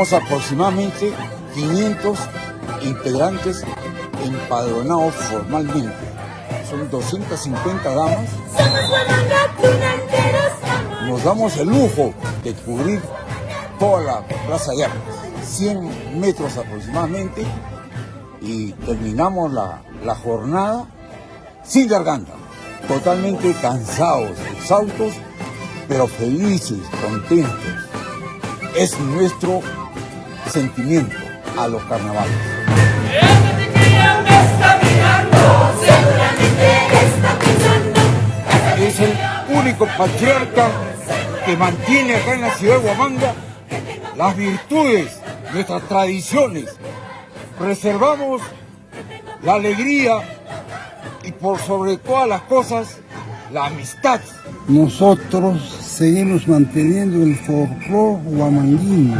Tenemos aproximadamente 500 integrantes empadronados formalmente. Son 250 damas. Somos Huamanga Tunanteros. Nos damos el lujo de cubrir toda la plaza de armas, 100 metros aproximadamente, y terminamos la jornada sin garganta, totalmente cansados, exhaustos, pero felices, contentos. Es nuestro sentimiento a los carnavales. Es el único patriarca que mantiene acá en la ciudad de Huamanga las virtudes, nuestras tradiciones. Preservamos la alegría y por sobre todas las cosas, la amistad. Nosotros seguimos manteniendo el folclore huamanguino,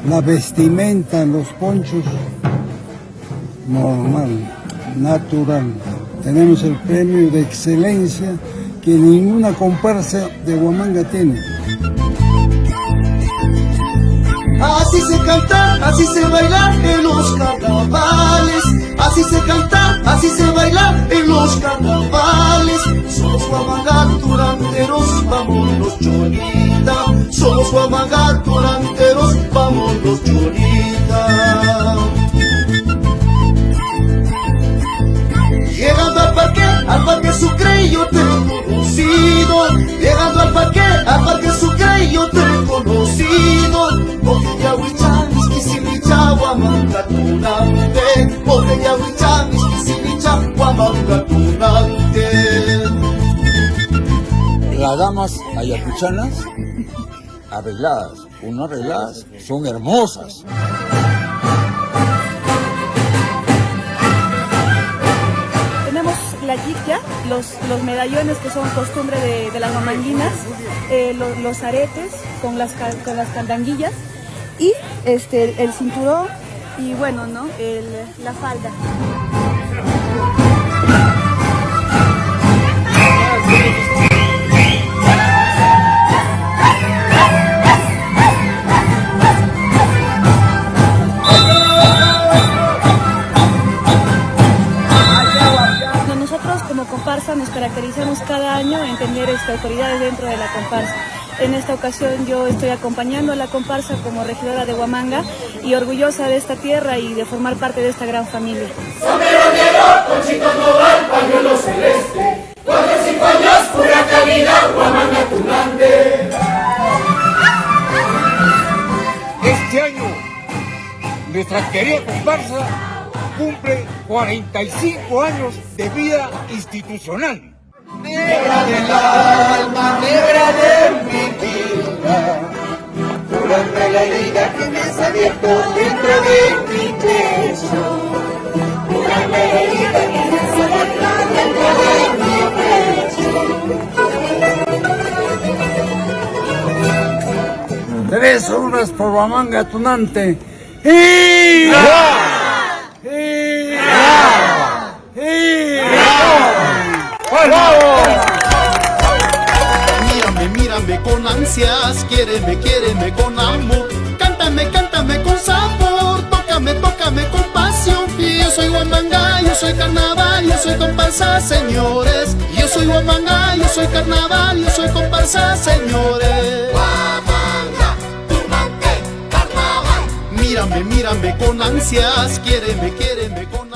la vestimenta, los ponchos, normal, natural. Tenemos el premio de excelencia que ninguna comparsa de Huamanga tiene. Así se canta, así se baila en los carnavales. Así se canta, así se baila en los carnavales. Somos Huamanga Tunanteros, vámonos Cholita. Somos Huamanga Tunanteros, vámonos Cholita. Llegando al parque Sucre yo te he conocido. Llegando al parque Sucre yo te he conocido. Oye ya huichamis kisilicha Huamanga Tunante. Oye ya huichamis kisilicha Huamanga Tunante. Las damas ayacuchanas, arregladas o no arregladas, son hermosas. La yiquia, los medallones que son costumbre de las huamanguinas, los aretes con las candanguillas y el cinturón y bueno, ¿no? La falda. Como comparsa nos caracterizamos cada año en tener autoridades dentro de la comparsa. En esta ocasión yo estoy acompañando a la comparsa como regidora de Huamanga y orgullosa de esta tierra y de formar parte de esta gran familia. Sombrero negro con chico noval, pañuelo celeste, 4 o 5 años, pura calidad, Huamanga Tunante. Este año, nuestra querida comparsa cumple 45 años de vida institucional. Negra del alma, negra de mi vida, durante la herida que me has abierto dentro de mi pecho. Durante la herida que me has abierto dentro de mi pecho. 3 horas por Huamanga Tunante. ¡Hurra! Mírame con ansias, quiéreme con amor. Cántame con sabor, tócame con pasión. Y yo soy Huamanga, yo soy carnaval, yo soy comparsa, señores. Yo soy Huamanga, yo soy carnaval, yo soy comparsa, señores. Huamanga, Tunante, carnaval. Mírame con ansias, quiéreme con amor.